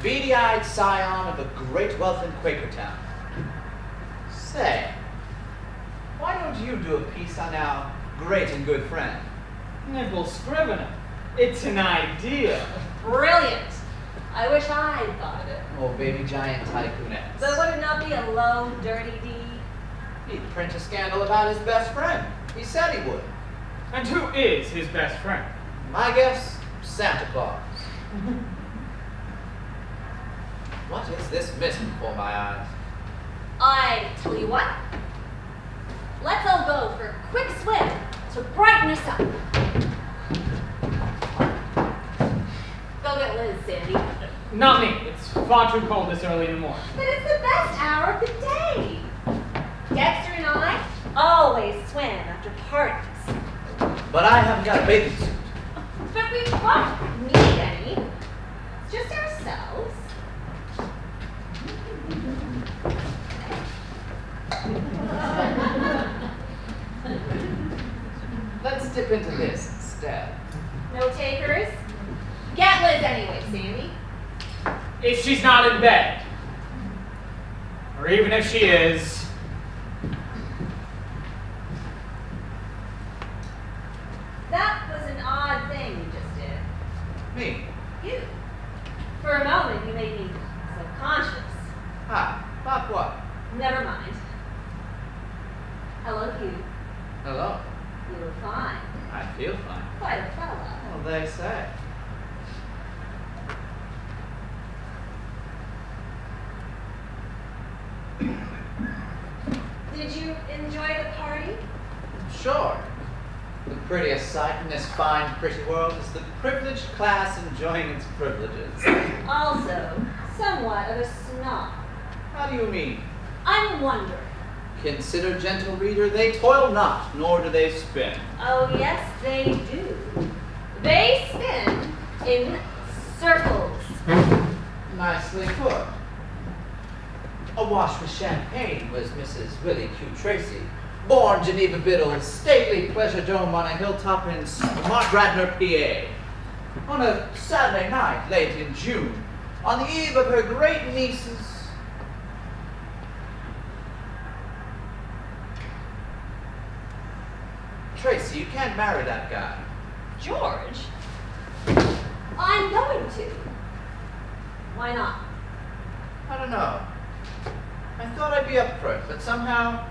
beady-eyed scion of a great wealth in Quakertown. Say, why don't you do a piece on our great and good friend? Nibble Scrivener. It's an idea. Brilliant. I wish I'd thought of it. Oh, baby giant tycooness. But would it not be a low, dirty deed? He'd print a scandal about his best friend. He said he would. And who is his best friend? My guess, Santa Claus. What is this mist before my eyes? I tell you what. Let's all go for a quick swim to brighten us up. Go get Liz, Sandy. Not me. It's far too cold this early in the morning. But it's the best hour of the day. Dexter and I always swim after parties. But I haven't got a bathing suit. But we won't need any. It's just ourselves. Let's dip into this instead. No takers? Get Liz anyway, Sandy. If she's not in bed. Or even if she is. That was an odd thing you just did. Me? You. For a moment, you made me subconscious. Hi. About what? Never mind. Hello, Hugh. Hello. You were fine. I feel fine. Quite a fella. Well, they say. Did you enjoy the party? Sure. The prettiest sight in this fine, pretty world is the privileged class enjoying its privileges. Also, somewhat of a snob. How do you mean? I'm wondering. Consider, gentle reader, they toil not, nor do they spin. Oh, yes, they do. They spin in circles. Nicely put. Awash with champagne was Mrs. Willie Q. Tracy, born Geneva Biddle's stately pleasure dome on a hilltop in Smart Radnor, PA. On a Saturday night late in June, on the eve of her great niece's... Tracy, you can't marry that guy. George? I'm going to. Why not? I don't know. I thought I'd be up for it, but somehow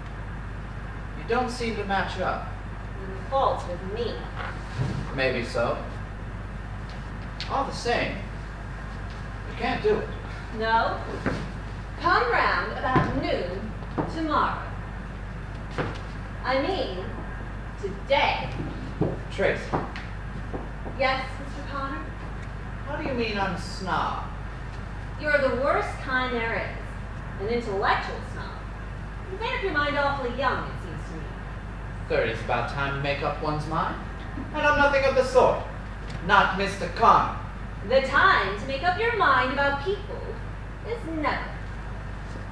you don't seem to match up. The fault's with me. Maybe so. All the same, you can't do it. No. Come round about noon tomorrow. I mean, today. Tracy, Yes, Mr. Connor? how do you mean I'm a snob? You're the worst kind there is. An intellectual snob. You've made up your mind awfully young, it seems to me. 30's about time to make up one's mind. And I'm nothing of the sort. Not Mr. Connor. The time to make up your mind about people is never.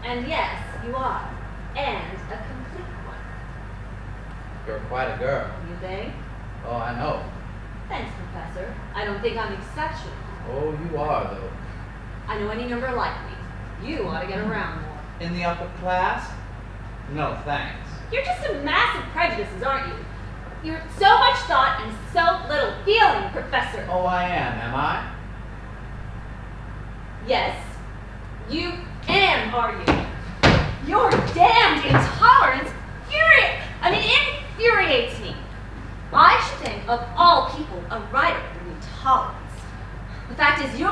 And yes, you are. And a complete one. You're quite a girl. You think? Oh, I know. Thanks, Professor. I don't think I'm exceptional. Oh, you are, though. I know any number like me. You ought to get around more. In the upper class? No, thanks. You're just a mass of prejudices, aren't you? You're so much thought and so little feeling, Professor. Oh, I am I? Yes, you are you. Your damned intolerance infuriates me. I should think of all people a writer with intolerance. The fact is, you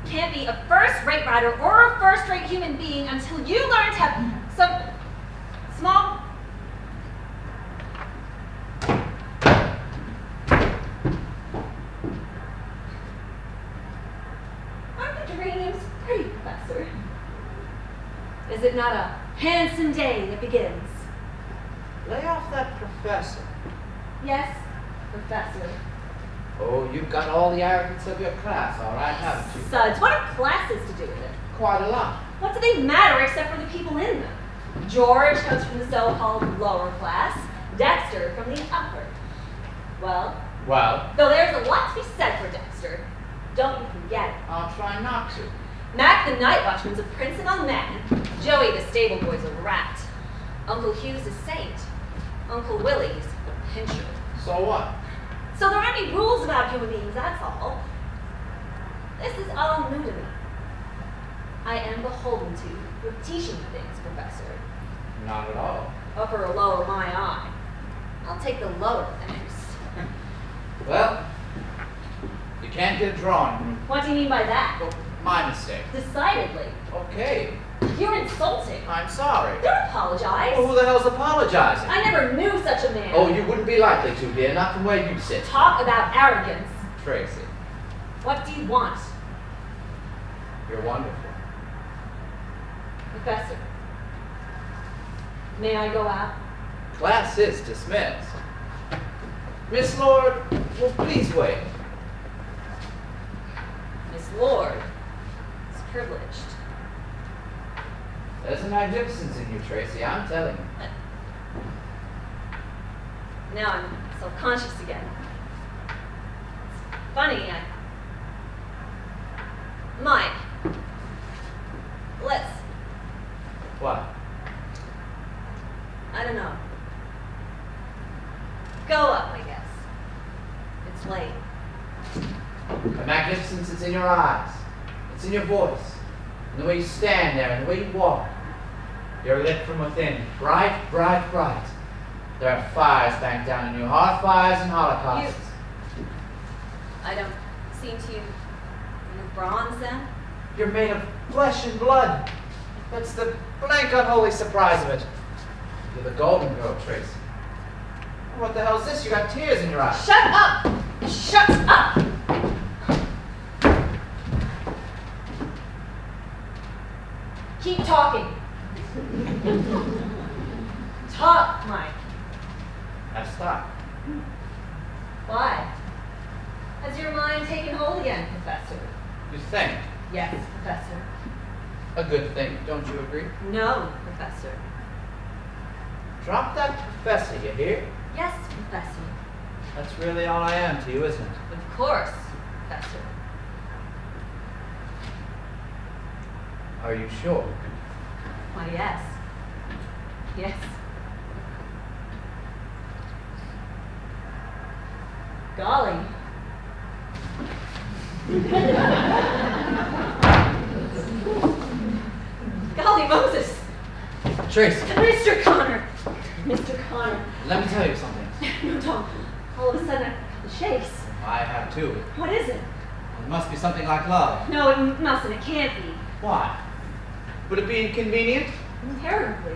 can't be a first-rate writer or a first-rate human being until you learn to have some small... Aren't the geraniums pretty, Professor? Is it not a handsome day that begins? Lay off that professor. Yes, Professor. Oh, you've got all the arrogance of your class, all right, haven't you? Suds, what have classes to do with it? Quite a lot. What do they matter except for the people in them? George comes from the so-called lower class, Dexter from the upper. Well, Well, though there's a lot to be said for Dexter, Don't you forget it. I'll try not to. Mac the night watchman's a prince among men. Joey the stable boy's a rat. Uncle Hugh's a saint. Uncle Willie's a pincher. So what? So there aren't any rules about human beings, that's all. This is all new to me. I am beholden to your teaching me things, Professor. Not at all. Upper or lower my eye. I'll take the lower, thanks. Well, you can't get a drawing room. What do you mean by that? Oh, my mistake. Decidedly. Okay, You're insulting. I'm sorry. Don't apologize. Well, who the hell's apologizing? I never knew such a man. Oh, you wouldn't be likely to, dear. Not from where you sit. Talk about arrogance. Tracy, What do you want, you're wonderful. Professor? May I go out? Class is dismissed. Miss Lord, well, please wait. Miss Lord is privileged. There's a magnificence in you, Tracy, I'm telling you. Now I'm self-conscious again. It's funny, Mike, let's, What? I don't know. Go up, I guess. It's late. The magnificence is in your eyes. It's in your voice. In the way you stand there, and the way you walk. You're lit from within. Bright, bright, bright. There are fires banked down in you. Heart fires and holocausts. I don't seem to you in bronze then? You're made of flesh and blood. That's the blank unholy surprise of it. You're the golden girl, Tracy. What the hell's this? You got tears in your eyes. Shut up! Shut up! Keep talking. Talk, Mike. Now stop. Why? Has your mind taken hold again, Professor? You think? Yes, Professor. A good thing, don't you agree? No, Professor. Drop that professor, you hear? Yes, Professor. That's really all I am to you, isn't it? Of course, Professor. Are you sure? Why, yes. Yes. Golly. Golly Moses! Tracy, Mr. Connor! Mr. Connor. let me tell you something. No, don't. All of a sudden, I got the shakes. I have too. What is it? It must be something like love. No, it mustn't. It can't be. Why? Would it be inconvenient? Terribly.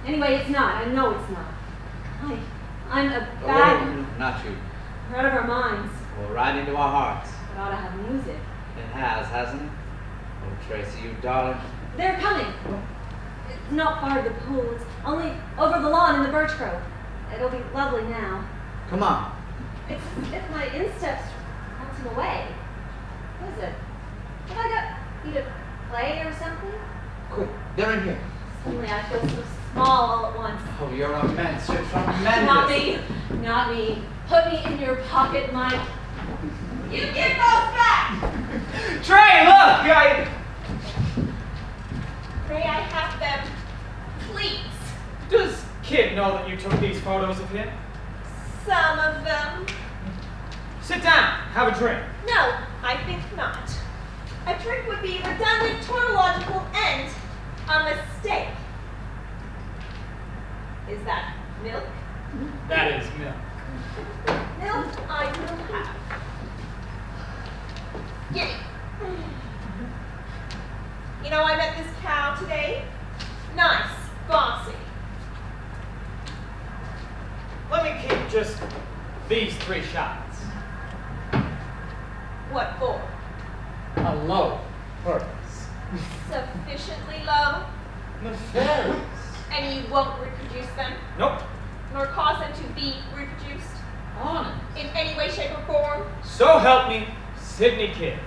Anyway, it's not. I know it's not. I'm a Oh, bad... not you. We're out of our minds. Well, right into our hearts. It ought to have music. It has, hasn't it? Oh, Tracy, you darling. They're coming. It's not far to the pool. It's only over the lawn in the birch grove. It'll be lovely now. Come on. It's as if my insteps wants him away. What is it? Have I got you to play or something? Quick, they're in here. Suddenly I feel so small all at once. Oh, you're immense. You're tremendous. Not me. Not me. Put me in your pocket, Mike. You give those back! Trey, look! May I have them, please? Does Kid know that you took these photos of him? Some of them. Sit down, have a drink. No, I think not. A drink would be redundant, tautological, and a mistake. Is that milk? That is milk. Milk I will have. Gimme. You know, I met this cow today. Nice, bossy. Let me keep just these 3 shots. What for? A low purpose. Sufficiently low, Nefarious. and you won't reproduce them, Nope. nor cause them to be reproduced Honest. in any way, shape, or form. So help me, Sidney Kid.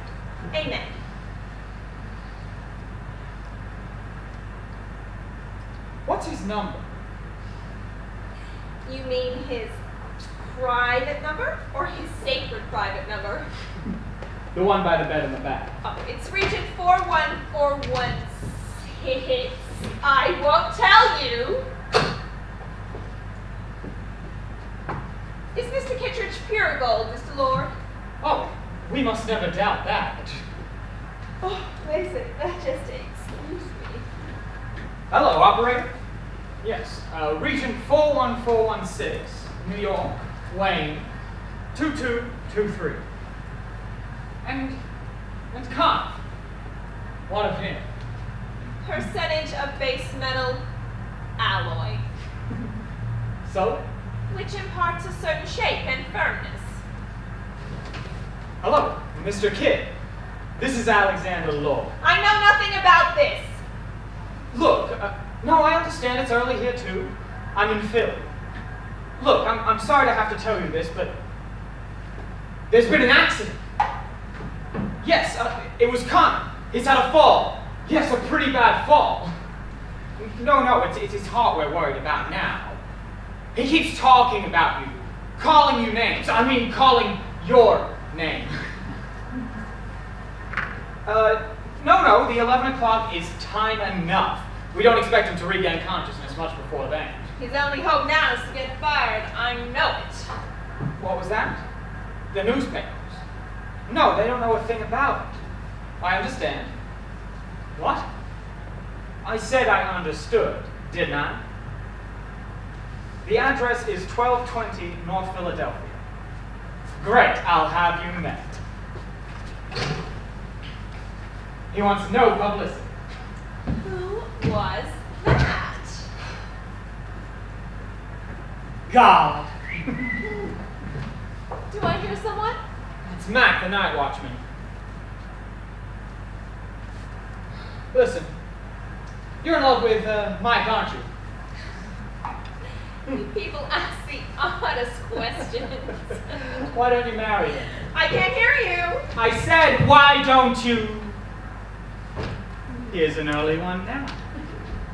Amen. What's his number? You mean his private number or his sacred private number? The one by the bed in the back. Oh, it's Region 41416. I won't tell you. Is Mr. Kittredge pure gold, Mr. Lord? Oh, we must never doubt that. Oh, Mason, Majesty, excuse me. Hello, operator. Yes, Region 41416, New York, Wayne, 2223. And Khan. What of him? Percentage of base metal alloy, So? which imparts a certain shape and firmness. Hello, Mr. Kidd. This is Alexander Law. I know nothing about this. Look, no, I understand it's early here too. I'm in Philly. Look, I'm sorry to have to tell you this, but there's been an accident. Yes, it was Connor. He's had a fall. Yes, a pretty bad fall. No, it's his heart we're worried about now. He keeps talking about you, calling you names. I mean, calling your name. No, the 11 o'clock is time enough. We don't expect him to regain consciousness much before then. His only hope now is to get fired. I know it. What was that? The newspapers. No, they don't know a thing about it. I understand. What? I said I understood, didn't I? The address is 1220 North Philadelphia. Great, I'll have you met. He wants no publicity. Who was that? God. Do I hear someone? It's Mac, the night watchman. Listen, you're in love with Mike, aren't you? You people ask the oddest questions. Why don't you marry him? I can't hear you. I said, why don't you? Here's an early one now.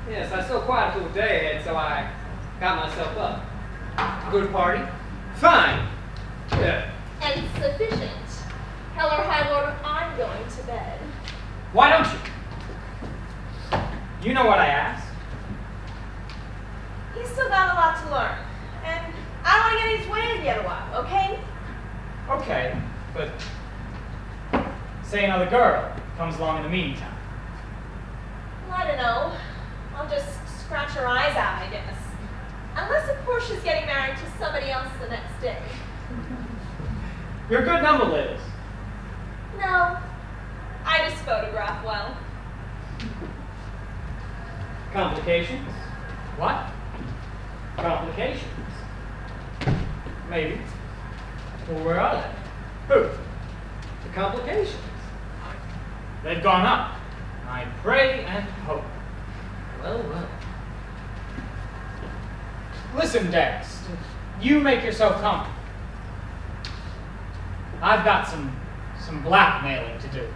Yes, I still quite a full day ahead, so I got myself up. Good party? Fine. Good. And sufficient. Heller High Lord, I'm going to bed. Why don't you? You know what I asked. He's still got a lot to learn. And I don't want to get in his way yet a while, okay? Okay, but say another girl comes along in the meantime. Well, I don't know. I'll just scratch her eyes out, I guess. Unless, of course, she's getting married to somebody else the next day. You're a good number, Liz. No. I just photograph well. Complications? What? Complications? Maybe. Well, where are they? Who? The complications. They've gone up. I pray and hope. Well. Listen, Dex. You make yourself comfortable. I've got some blackmailing to do.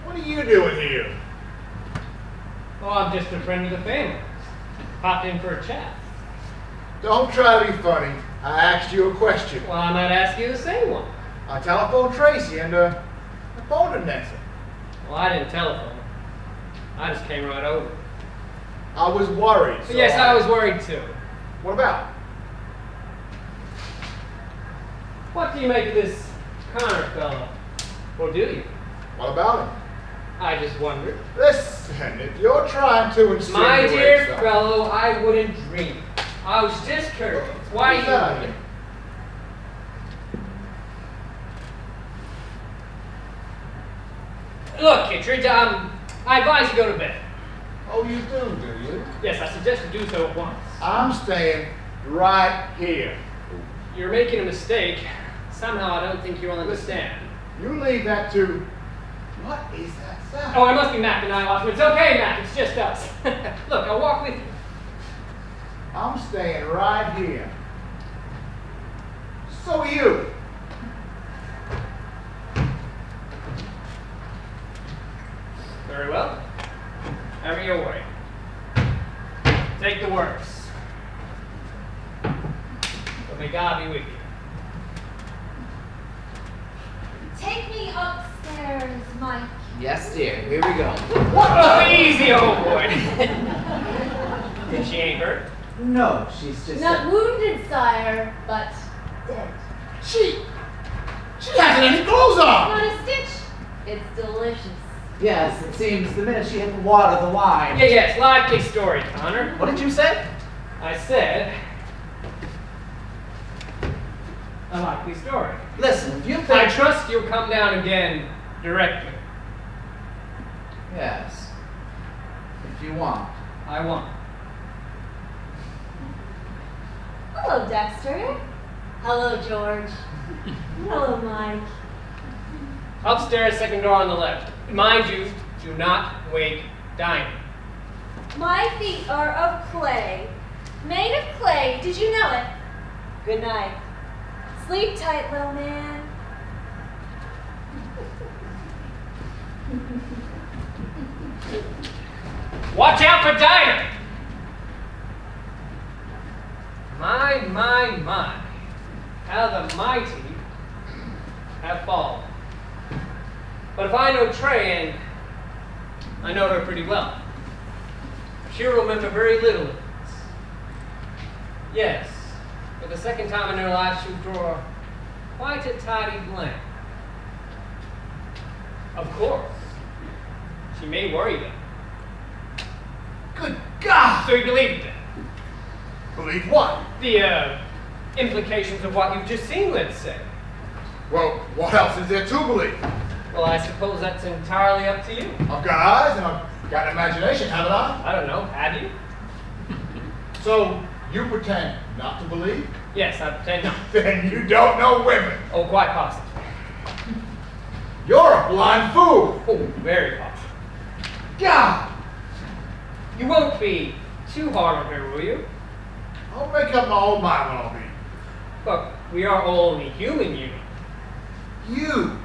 What are you doing here? Oh, I'm just a friend of the family. Popped in for a chat. Don't try to be funny. I asked you a question. Well, I might ask you the same one. I telephoned Tracy and I phoned her Nancy. Well, I didn't telephone. I just came right over. I was worried. So Yes, I was worried too. What about? What do you make of this Connor fellow? Or do you? What about him? I just wondered. Listen, if you're trying to insinuate My dear something- fellow, I wouldn't dream. I was just curious. Why What's that you? mean? Look, Kittredge, I advise you go to bed. Oh, you do you? Yes, I suggest you do so at once. I'm staying right here. You're making a mistake. Somehow I don't think you'll understand. You leave that to... What is that sound? Oh, it must be Mac the night watchman. It's okay, Mac. It's just us. Look, I'll walk with you. I'm staying right here. So are you. Very well. Have your way. Take the works. But may God be with you. Take me upstairs, Mike. Yes, dear. Here we go. Oh, easy, old boy. She ain't hurt. No, she's just. Not wounded, sire, but dead. She hasn't any clothes on. Not a stitch. It's delicious. Yes, it seems the minute she hit the water, the wine. Yes, likely story, Connor. What did you say? I said a likely story. Listen, if you think. I trust you'll come down again directly. Yes. If you want. I want. Hello, Dexter. Hello, George. Hello, Mike. Upstairs, second door on the left. Mind you, do not wake Dinah. My feet are of clay. Made of clay. Did you know it? Good night. Sleep tight, little man. Watch out for Dinah! My. How the mighty have fallen. But if I know Trey, and I know her pretty well, she'll remember very little of this. Yes, for the second time in her life, she'll draw quite a tidy blank. Of course, she may worry them. Good God! So you believe it then? Believe what? The implications of what you've just seen, let's say. Well, what else is there to believe? Well, I suppose that's entirely up to you. I've got eyes and I've got an imagination, haven't I? I don't know, have you? So you pretend not to believe? Yes, I pretend not. Then you don't know women. Oh, quite possible. You're a blind fool. Oh, very possible. God! You won't be too hard on her, will you? I'll make up my own mind when I'll be. Look, we are all only human, you know. You,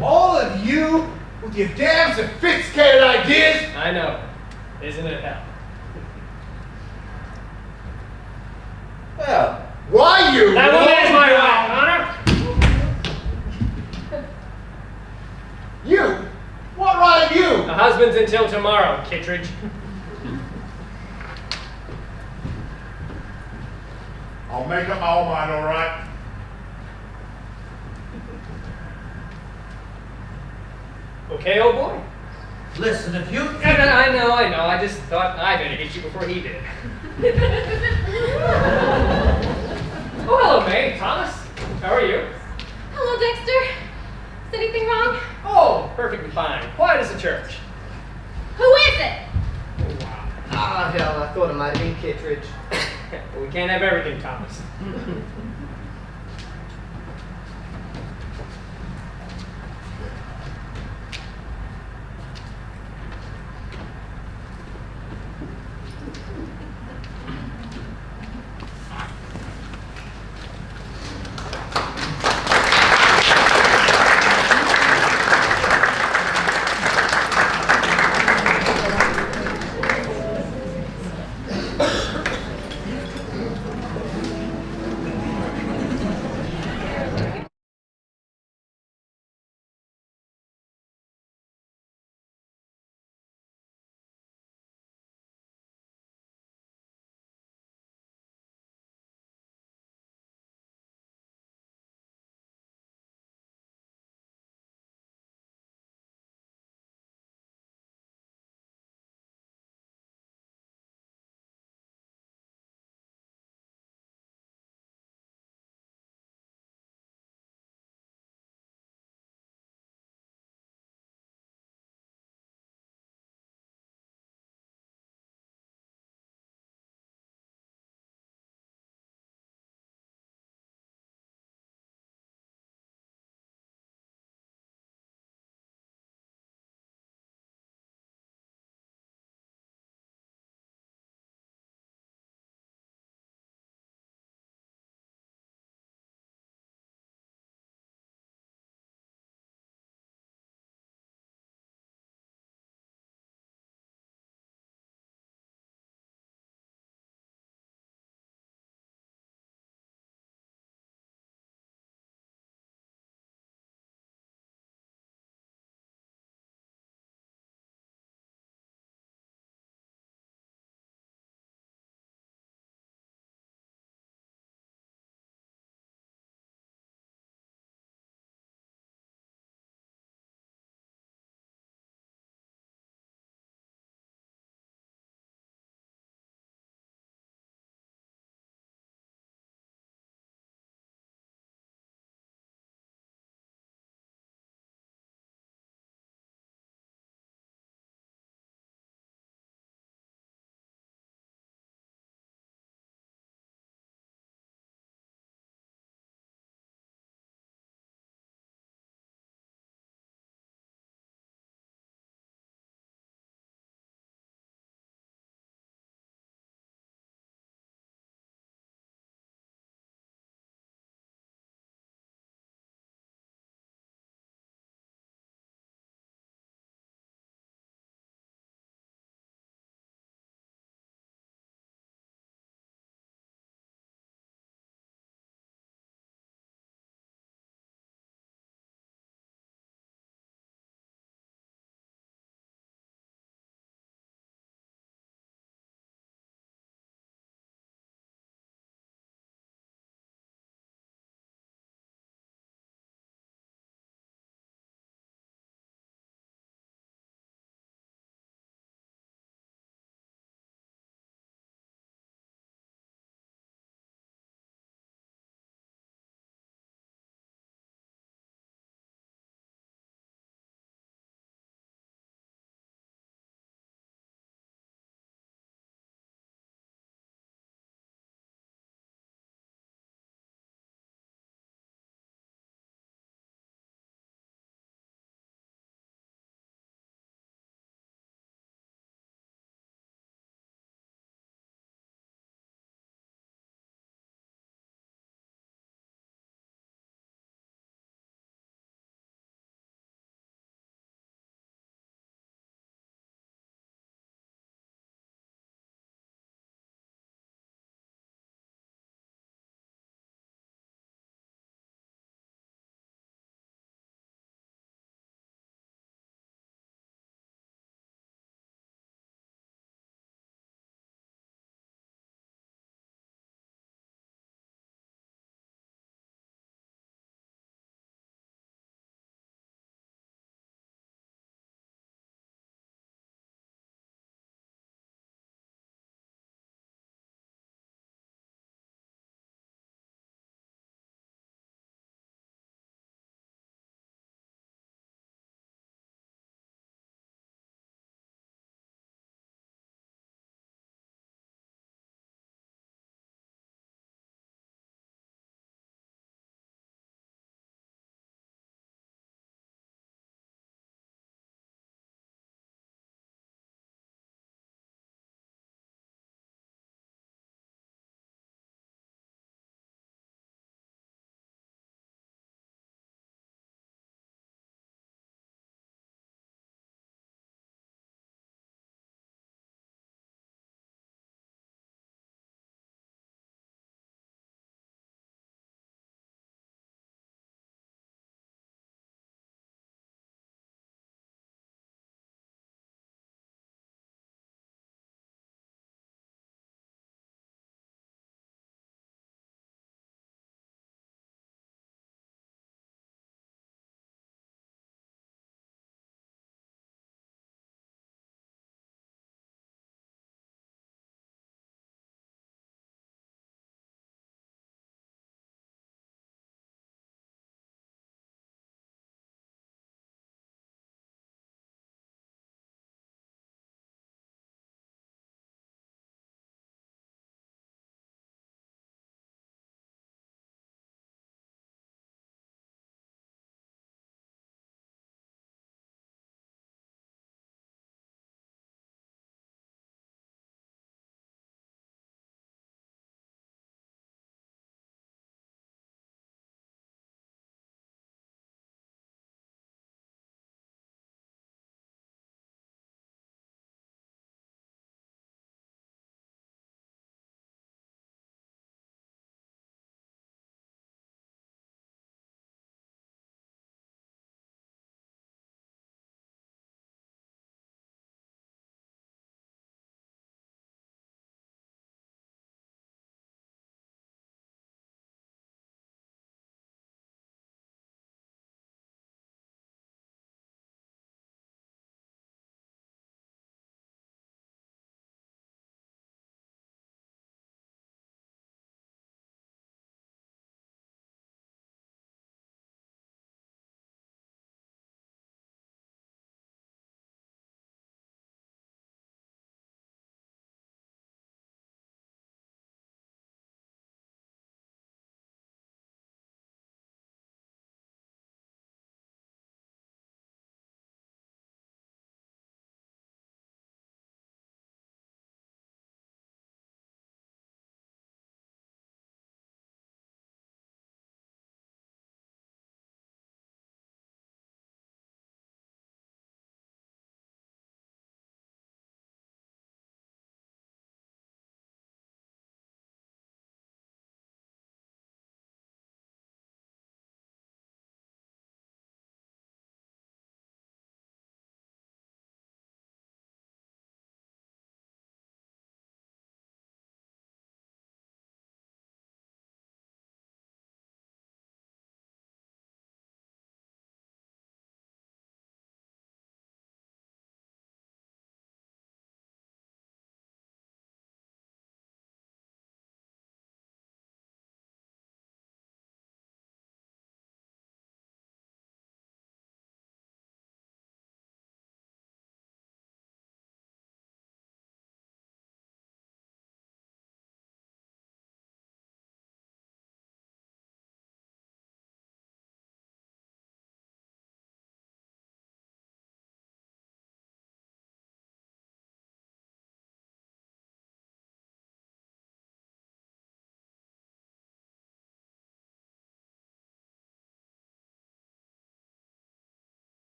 all of you, with your damn sophisticated ideas. I know. Isn't it hell? Well, Why you? That woman is my wife, Connor! You? What right have you? The husband's until tomorrow, Kittredge. I'll make up my own mind, all right? Okay, old boy? listen, if you. I know. I just thought I better get you before he did. Oh, hello, May. Thomas. How are you? Hello, Dexter. Is anything wrong? Oh, perfectly fine. Quiet as a church. Who is it? Oh, wow. Ah, hell, I thought it might have been Kittredge. Well, we can't have everything, Thomas.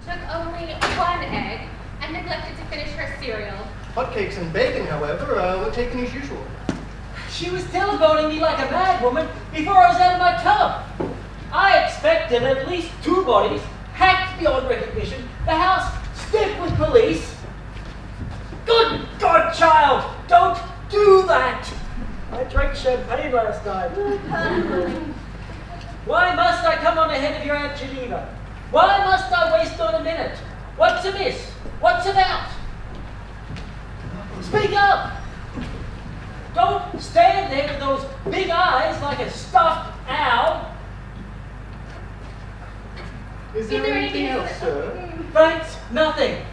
took only one egg and neglected to finish her cereal. Hotcakes and bacon, however, were taken as usual. She was telephoning me like a mad woman before I was out of my tub. I expected at least 2 bodies, hacked beyond recognition, the house stiff with police. Good God, child, don't do that! I drank champagne last night. Why must I come on ahead of your Aunt Geneva? Why must I waste on a minute? What's amiss? What's about? Speak up! Don't stand there with those big eyes like a stuffed owl. Is there anything else, sir? Thanks, nothing.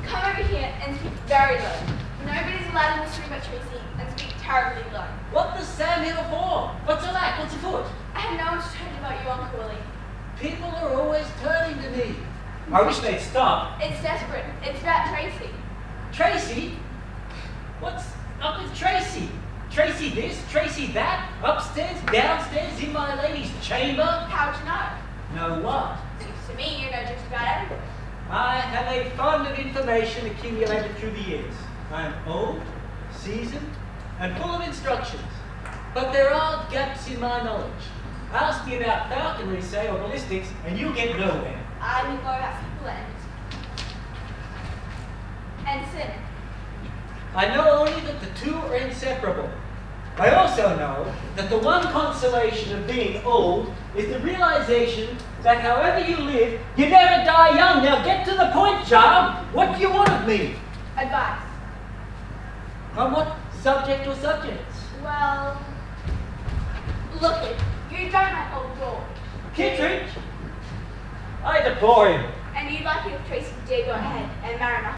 Come over here and speak very low. Nobody's allowed in this room but Tracy, and speak terribly low. What does Sam here for? What's a lack? What's afoot? I have no one to tell you about you, Uncle Willie. People are always turning to me. I wish they'd stop. It's desperate. It's about Tracy. Tracy? What's up with Tracy? Tracy this, Tracy that, upstairs, downstairs, in my lady's chamber? How'd you know? Know what? Seems to me you know just about everything. I have a fund of information accumulated through the years. I am old, seasoned, and full of instructions. But there are gaps in my knowledge. Ask me about falconry, say, or ballistics, and you'll get nowhere. I know more about people and sin. I know only that the two are inseparable. I also know that the one consolation of being old is the realization that however you live, you never die young. Now get to the point, child. What do you want of me? Advice. On what subject or subjects? Well, look it. You don't like old George. Kittredge? I deplore him. And you'd like it if Tracy did go ahead and marry my